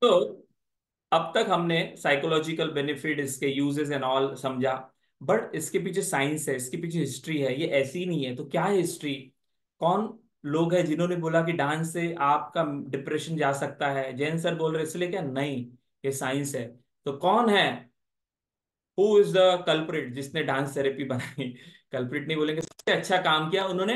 तो अब तक हमने साइकोलॉजिकल बेनिफिट, इसके यूजेस एंड ऑल समझा, बट इसके पीछे साइंस है, इसके पीछे हिस्ट्री है, ये ऐसी ही नहीं है। तो क्या है हिस्ट्री? कौन लोग हैं जिन्होंने बोला कि डांस से आपका डिप्रेशन जा सकता है? जैन सर बोल रहे इसलिए क्या? नहीं, ये साइंस है। तो कौन है, हु इज द कल्प्रिट जिसने डांस थेरेपी बनाई? कल्प्रिट नहीं बोलेंगे, सबसे अच्छा काम किया उन्होंने,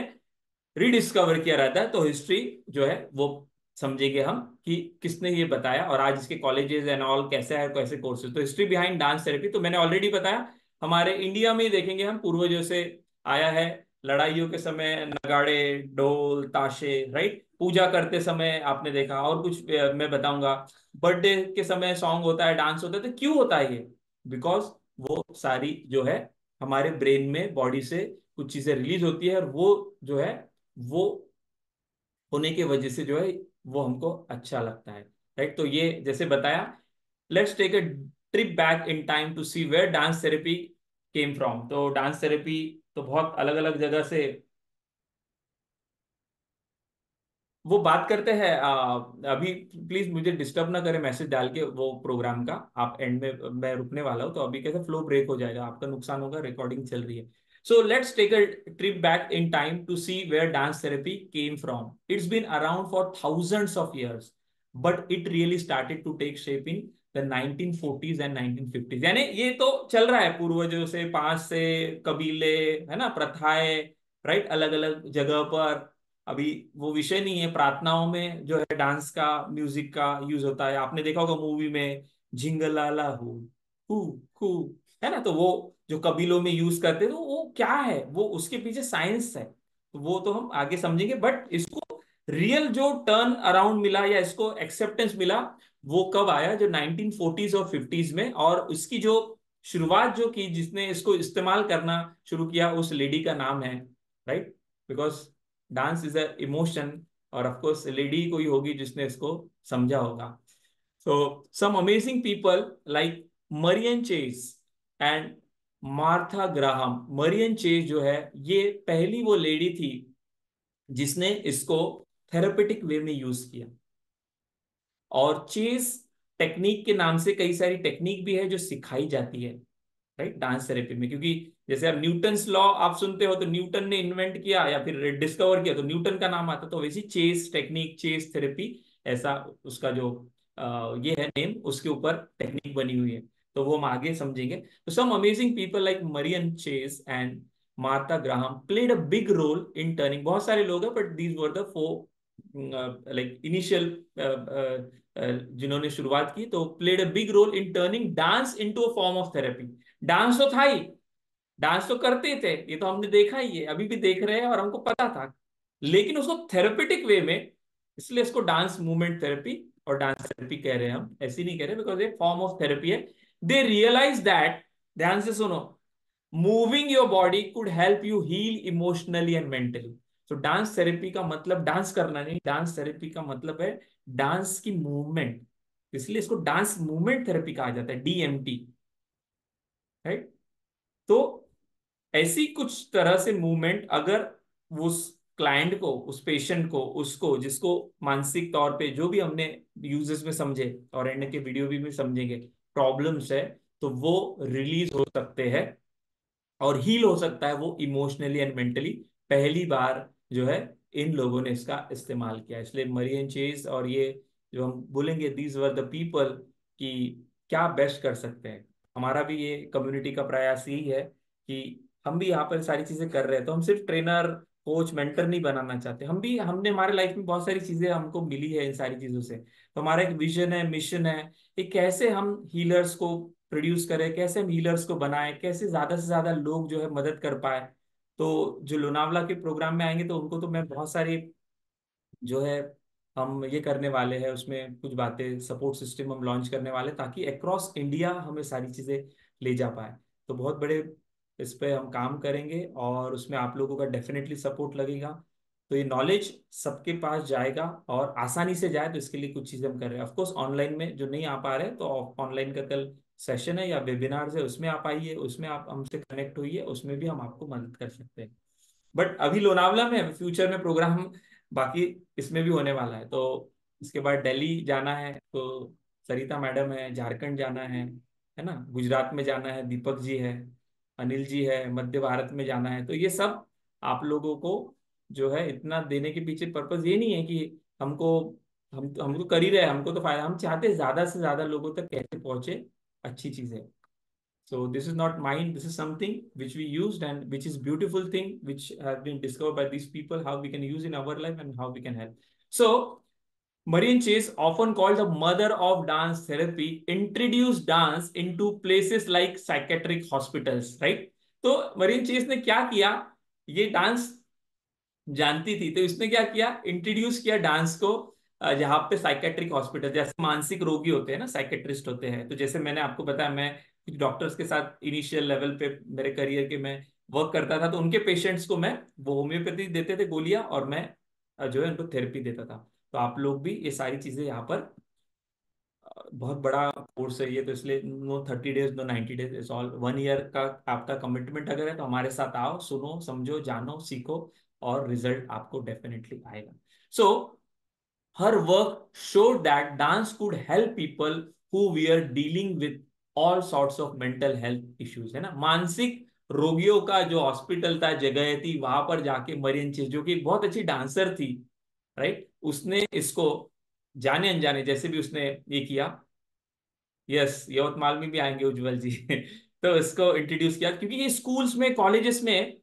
रिडिस्कवर किया रहता है। तो हिस्ट्री जो है वो समझेंगे हम कि किसने ये बताया, और आज इसके कॉलेजेस एंड ऑल कैसे है, कैसे कोर्सेज। तो हिस्ट्री बिहाइंड डांस थेरेपी तो मैंने ऑलरेडी बताया। हमारे इंडिया में ही देखेंगे हम, पूर्वजों से आया है। लड़ाइयों के समय नगाड़े, ढोल, ताशे, राइट, पूजा करते समय आपने देखा। और कुछ मैं बताऊंगा, बर्थडे के समय सॉन्ग होता है, डांस होता है। तो क्यों होता है ये? बिकॉज वो सारी जो है हमारे ब्रेन में, बॉडी से कुछ चीजें रिलीज होती है, और वो जो है वो होने की वजह से जो है वो हमको अच्छा लगता है, राइट। तो ये जैसे बताया, let's take a trip back in time to see where dance therapy came from. तो डांस थेरेपी तो बहुत अलग अलग जगह से वो बात करते हैं। अभी प्लीज मुझे डिस्टर्ब ना करें मैसेज डाल के वो प्रोग्राम का, आप एंड में, मैं रुकने वाला हूं, तो अभी कैसे फ्लो ब्रेक हो जाएगा, आपका नुकसान होगा, रिकॉर्डिंग चल रही है। So let's take a trip back in time to see where dance therapy came from. It's been around for thousands of years, but it really started to take shape in the 1940s and 1950s। यानी ये तो चल रहा है पूर्वजों से, पांच से कबीले, है ना, प्रथाएं, राइट, अलग अलग जगह पर। अभी वो विषय नहीं है, प्रार्थनाओं में जो है डांस का, म्यूजिक का यूज होता है। आपने देखा होगा मूवी में, झिंगलाला हु हु, है ना। तो वो जो कबीलों में यूज करते हैं, तो वो क्या है, वो उसके पीछे साइंस है। तो वो तो हम आगे समझेंगे, बट इसको रियल जो टर्न अराउंड मिला या इसको एक्सेप्टेंस मिला, वो कब आया? जो 1940s और 50s में। और उसकी जो शुरुआत जो की, जिसने इसको इस्तेमाल करना शुरू किया, उस लेडी का नाम है, right, because dance is a emotion, और ऑफ कोर्स लेडी कोई होगी जिसने इसको समझा होगा। So some amazing people like Marian Chase and Martha Graham. Marian Chase जो है, ये पहली वो लेडी थी जिसने इसको थेरेपेटिक वे में यूज किया। और चेज टेक्निक के नाम से कई सारी टेक्निक भी है जो सिखाई जाती है, राइट, डांस थेरेपी में। क्योंकि जैसे अब न्यूटन्स लॉ आप सुनते हो, तो न्यूटन ने इन्वेंट किया या फिर डिस्कवर किया तो न्यूटन का नाम आता। तो वैसी चेस टेक्निक, चेस थेरेपी, ऐसा उसका जो ये है नेम, उसके ऊपर टेक्निक बनी हुई है। तो वो हम आगे समझेंगे। तो some amazing people like Marian Chace and Martha Graham played a big role in turning. बहुत सारे लोग हैं, but these were the four like initial जिन्होंने शुरुआत की। तो played a big role in turning dance into a form of therapy. Dance तो था ही, डांस तो करते थे, ये तो हमने देखा ही है, अभी भी देख रहे हैं, और हमको पता था। लेकिन उसको थेरेपेटिक वे में, इसलिए इसको डांस मूवमेंट थेरेपी और डांस थेरेपी कह रहे हैं हम, ऐसे नहीं कह रहे, बिकॉज ये फॉर्म ऑफ थेरेपी है। दे रियलाइज दैट, ध्यान से सुनो, moving your body could help you heal emotionally and mentally. तो डांस थेरेपी का मतलब डांस करना नहीं, डांस थेरेपी का मतलब है डांस की मूवमेंट। इसलिए इसको डांस मूवमेंट थेरेपी कहा जाता है, डीएमटी, राइट। तो ऐसी कुछ तरह से मूवमेंट, अगर उस क्लाइंट को, उस पेशेंट को, उसको जिसको मानसिक तौर पे, जो भी हमने यूजेस में समझे और एंड के वीडियो भी में समझेंगे, प्रॉब्लम्स है, तो वो रिलीज हो सकते हैं और हील हो सकता है वो इमोशनली एंड मेंटली। पहली बार जो है इन लोगों ने इसका इस्तेमाल किया। इसलिए मरियन चेज और ये जो हम बोलेंगे, दीज वर द पीपल, कि क्या बेस्ट कर सकते हैं। हमारा भी ये कम्युनिटी का प्रयास यही है कि हम भी यहाँ पर सारी चीजें कर रहे हैं, तो हम सिर्फ ट्रेनर, कोच, मेंटर नहीं बनाना चाहते। हम भी, हमने हमारे लाइफ में बहुत सारी चीजें हमको मिली है इन सारी चीजों से। तो हमारा एक विजन है, मिशन है कि कैसे हम हीलर्स को प्रोड्यूस करें, कैसे हम हीलर्स को बनाएं, कैसे ज्यादा से ज्यादा लोग जो है मदद कर पाए। तो जो लोनावला के प्रोग्राम में आएंगे, तो उनको तो मैं बहुत सारी जो है हम ये करने वाले हैं, उसमें कुछ बातें, सपोर्ट सिस्टम हम लॉन्च करने वाले, ताकि अक्रॉस इंडिया हमें सारी चीजें ले जा पाए। तो बहुत बड़े इस पे हम काम करेंगे, और उसमें आप लोगों का डेफिनेटली सपोर्ट लगेगा। तो ये नॉलेज सबके पास जाएगा और आसानी से जाए, तो इसके लिए कुछ चीजें हम कर रहे हैं। ऑफकोर्स ऑनलाइन में जो नहीं आ पा रहे, तो ऑनलाइन का कल सेशन है या वेबिनार है, उसमें आप आइए, उसमें आप हमसे कनेक्ट होइए, उसमें भी हम आपको मदद कर सकते हैं। बट अभी लोनावला में, फ्यूचर में प्रोग्राम बाकी इसमें भी होने वाला है। तो इसके बाद दिल्ली जाना है, तो सरिता मैडम है, झारखंड जाना है ना, गुजरात में जाना है, दीपक जी है, अनिल जी है, मध्य भारत में जाना है। तो ये सब आप लोगों को जो है इतना देने के पीछे पर्पज ये नहीं है कि हमको हम तो कर ही रहे हैं, हमको तो फायदा, हम चाहते हैं ज्यादा से ज्यादा लोगों तक कैसे पहुंचे अच्छी चीजें। So this is not mine. This is something which we used and which is beautiful thing which has been discovered by these people. How we can use in our life and how we can help. So Marian Chase, often called the mother of dance therapy, introduced dance into places like psychiatric hospitals, right? तो marine chess ने क्या किया, ये dance जानती थी तो इसने क्या किया, इंट्रोड्यूस किया डांस को जहाँ पे साइकेट्रिक हॉस्पिटल, जैसे मानसिक रोगी होते हैं ना, साइकेट्रिस्ट होते हैं। तो जैसे मैंने आपको बताया, मैं कुछ डॉक्टर्स के साथ इनिशियल लेवल पे मेरे करियर के मैं वर्क करता था, तो उनके पेशेंट्स को मैं वो होम्योपैथी देते थे गोलियां, और मैं जो है उनको थेरेपी देता था। तो आप लोग भी ये सारी चीजें यहाँ पर बहुत बड़ा कोर्स है ये, तो इसलिए no 30 days no 90 days, it's all 1 year का आपका कमिटमेंट अगर है तो हमारे साथ आओ, सुनो समझो जानो सीखो, और रिजल्ट आपको डेफिनेटली आएगा। सो her work showed that dance could help people who were dealing with all sorts of mental health issues, है ना। मानसिक रोगियों का जो हॉस्पिटल था, जगह थी, वहां पर जाके मरियन चेस, जो कि एक बहुत अच्छी डांसर थी, राइट, उसने इसको जाने अनजाने जैसे भी उसने ये किया। यस, यवतमाल में भी आएंगे उज्जवल जी तो इसको इंट्रोड्यूस किया, क्योंकि ये स्कूल्स में कॉलेजेस में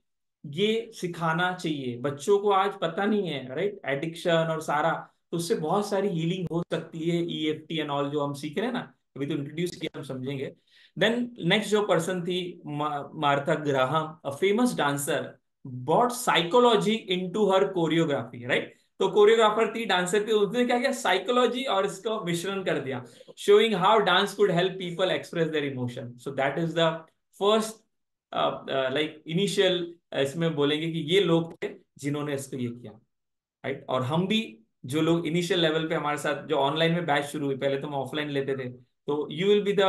ये सिखाना चाहिए बच्चों को। आज पता नहीं है, राइट, एडिक्शन और सारा, तो उससे बहुत सारी हीलिंग हो सकती है, ईएफटी एंड ऑल जो हम सीख रहे हैं ना, अभी तो इंट्रोड्यूस किया, हम समझेंगे। देन नेक्स्ट जो पर्सन थी, Martha Graham, a famous dancer, brought psychology into her choreography, right. तो कोरियोग्राफर थी, डांसर थी, उसने क्या किया, साइकोलॉजी और इसको मिश्रण कर दिया, showing how dance could help people express their emotion. So that is the first like initial, इसमें बोलेंगे कि ये लोग थे जिन्होंने इसको ये किया, राइट। और हम भी, जो लोग इनिशियल लेवल पे हमारे साथ, जो ऑनलाइन में बैच शुरू हुई, पहले तो हम ऑफलाइन लेते थे, तो you will be the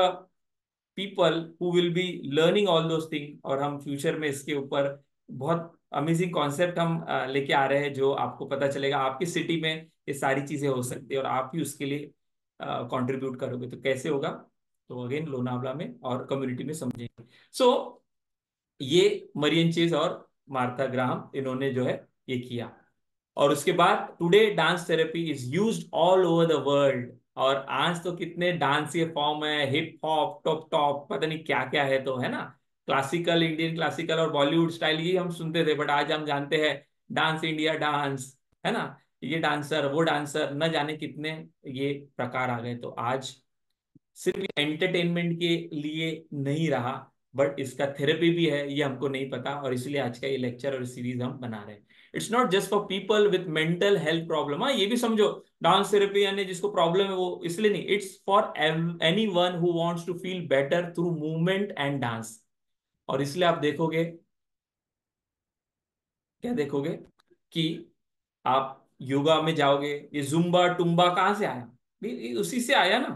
people who will be learning all those thing, और हम फ्यूचर में इसके ऊपर बहुत अमेजिंग कॉन्सेप्ट हम लेके आ रहे हैं, जो आपको पता चलेगा आपकी सिटी में ये सारी चीजें हो सकती है, और आप ही उसके लिए कंट्रीब्यूट करोगे। तो कैसे होगा, तो अगेन लोनावला में और कम्युनिटी में समझेंगे। सो ये मरियन चेज और मार्था ग्राहम, इन्होंने जो है ये किया। और उसके बाद today dance therapy is used all over the world. और आज तो कितने डांस ये फॉर्म है, हिप हॉप, टॉप टॉप, पता नहीं क्या क्या है, तो है ना, क्लासिकल, इंडियन क्लासिकल और बॉलीवुड स्टाइल, ये हम सुनते थे, बट आज हम जानते हैं डांस इंडिया डांस, है ना, ये डांसर वो डांसर, न जाने कितने ये प्रकार आ गए। तो आज सिर्फ एंटरटेनमेंट के लिए नहीं रहा, बट इसका थेरेपी भी है, ये हमको नहीं पता, और इसलिए आज का ये लेक्चर और सीरीज हम बना रहे हैं। It's not just for people with mental health problem, हाँ ये भी समझो, डांस थेरेपी यानी जिसको प्रॉब्लम है वो, इसलिए नहीं, it's for anyone who wants to feel better through movement and dance. और इसलिए आप देखोगे, क्या देखोगे, कि आप योगा में जाओगे, ये जुम्बा टुम्बा कहाँ से आया, ये उसी से आया ना,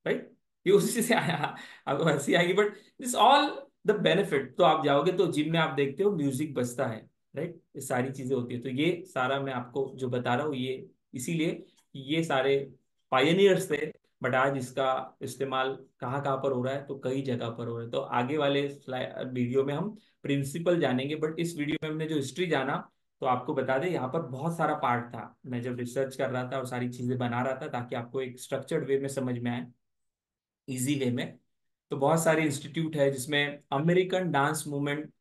राइट, ये उसी से आया। आपको हंसी आएगी, but this all the benefit. तो आप जाओगे तो जिम में आप देखते हो म्यूजिक बजता है, राइट, ये सारी चीजें होती है। तो ये सारा मैं आपको जो बता रहा हूँ, ये इसीलिए कि ये सारे पायनियर्स थे, बट आज इसका इस्तेमाल कहाँ कहाँ पर हो रहा है, तो कई जगह पर हो रहा है। तो आगे वाले वीडियो में हम प्रिंसिपल जानेंगे, बट इस वीडियो में हमने जो हिस्ट्री जाना, तो आपको बता दें यहाँ पर बहुत सारा पार्ट था। मैं जब रिसर्च कर रहा था और सारी चीजें बना रहा था, ताकि आपको एक स्ट्रक्चर्ड वे में समझ में आए, इजी वे में। तो बहुत सारे इंस्टीट्यूट है, जिसमें अमेरिकन डांस मूवमेंट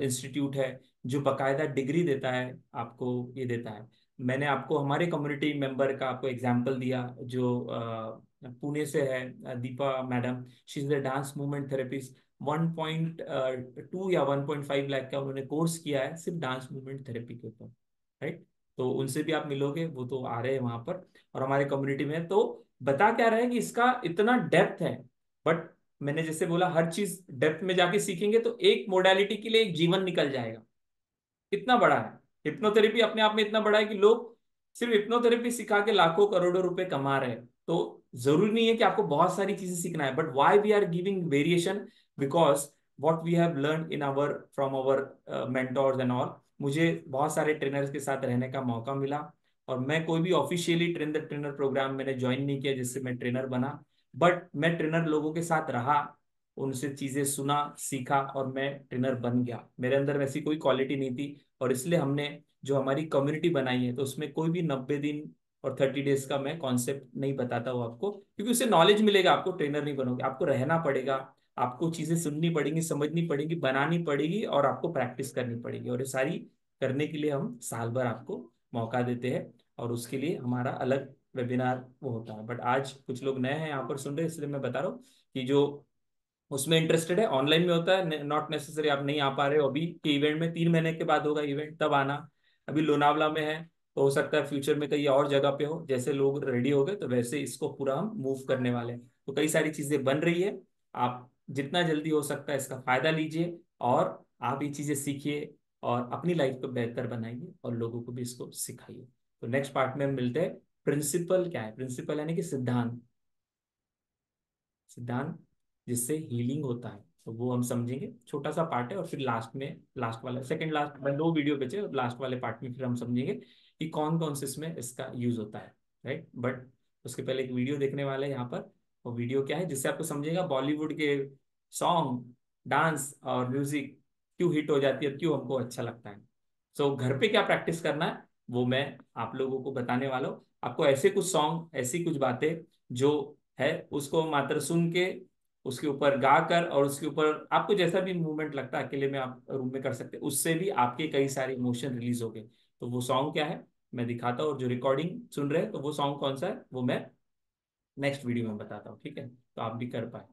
इंस्टीट्यूट है, जो बकायदा डिग्री देता है आपको, ये देता है। मैंने आपको हमारे कम्युनिटी मेंबर का आपको एग्जांपल दिया, जो पुणे से है, Deepa madam, she is the dance movement therapist. 1.2 या 1.5 लाख का उन्होंने कोर्स किया है सिर्फ डांस मूवमेंट थेरेपी के ऊपर, राइट। तो उनसे भी आप मिलोगे, वो तो आ रहे हैं वहां पर, और हमारे कम्युनिटी में। तो बता क्या रहे हैं कि इसका इतना डेप्थ है, बट मैंने जैसे बोला, हर चीज डेप्थ में जाके सीखेंगे तो एक मोडालिटी के लिए एक जीवन निकल जाएगा, इतना बड़ा है। हिप्नोथेरेपी अपने आप में इतना बड़ा है कि लोग सिर्फ हिप्नोथेरेपी सिखा के लाखों करोड़ों रुपए कमा रहे हैं। तो जरूरी नहीं है कि आपको बहुत सारी चीजें सीखना है, but why we are giving variation, because what we have learn in our from our mentors and all. मुझे बहुत सारे ट्रेनर्स के साथ रहने का मौका मिला, और मैं कोई भी ऑफिशियली ट्रेनर प्रोग्राम मैंने ज्वाइन नहीं किया जिससे मैं ट्रेनर बना, बट मैं ट्रेनर लोगों के साथ रहा, उनसे चीजें सुना, सीखा, और मैं ट्रेनर बन गया। मेरे अंदर वैसी कोई क्वालिटी नहीं थी, और इसलिए हमने जो हमारी कम्युनिटी बनाई है, तो उसमें कोई भी 90 दिन और 30 डेज का मैं कॉन्सेप्ट नहीं बताता हूँ आपको, क्योंकि उससे नॉलेज मिलेगा। आपको ट्रेनर नहीं बनोगे, आपको रहना पड़ेगा, आपको चीजें सुननी पड़ेंगी, समझनी पड़ेगी, बनानी पड़ेगी, और आपको प्रैक्टिस करनी पड़ेगी। और ये सारी करने के लिए हम साल भर आपको मौका देते हैं, और उसके लिए हमारा अलग वेबिनार वो होता है। बट आज कुछ लोग नए हैं यहाँ पर सुन रहे हैं, इसलिए मैं बता रहा हूँ कि जो उसमें इंटरेस्टेड है, ऑनलाइन में होता है, नॉट नेसेसरी आप नहीं आ पा रहे हो अभी के इवेंट में, 3 महीने के बाद होगा इवेंट, तब आना। अभी लोनावला में है, तो हो सकता है फ्यूचर में कहीं और जगह पे हो। जैसे लोग रेडी हो गए, तो वैसे इसको पूरा हम मूव करने वाले हैं। तो कई सारी चीजें बन रही है, आप जितना जल्दी हो सकता है इसका फायदा लीजिए, और आप ये चीजें सीखिए, और अपनी लाइफ को बेहतर बनाइए, और लोगों को भी इसको सिखाइए। तो नेक्स्ट पार्ट में हम मिलते हैं। प्रिंसिपल क्या है? प्रिंसिपल यानी कि सिद्धांत, सिद्धांत जिससे हीलिंग होता है, तो वो हम समझेंगे। छोटा सा पार्ट है, और फिर लास्ट में, लास्ट वाला, सेकंड लास्ट में 2 वीडियो बचे, और लास्ट वाले पार्ट में फिर हम समझेंगे कि कौन कौन से इसमें इसका यूज होता है, राइट। बट उसके पहले एक वीडियो देखने वाले हैं यहाँ पर। वो वीडियो क्या है, जिससे आपको समझेगा बॉलीवुड के सॉन्ग, डांस और म्यूजिक क्यों हिट हो जाती है, और क्यों हमको अच्छा लगता है। सो घर पे क्या प्रैक्टिस करना है, वो मैं आप लोगों को बताने वाला हूँ। आपको ऐसे कुछ सॉन्ग, ऐसी कुछ बातें जो है, उसको मात्र सुन के, उसके ऊपर गा कर, और उसके ऊपर आपको जैसा भी मूवमेंट लगता है, अकेले में आप रूम में कर सकते हैं, उससे भी आपके कई सारे इमोशन रिलीज हो गए। तो वो सॉन्ग क्या है मैं दिखाता हूँ, और जो रिकॉर्डिंग सुन रहे हैं, तो वो सॉन्ग कौन सा है वो मैं नेक्स्ट वीडियो में बताता हूँ, ठीक है, तो आप भी कर पाए।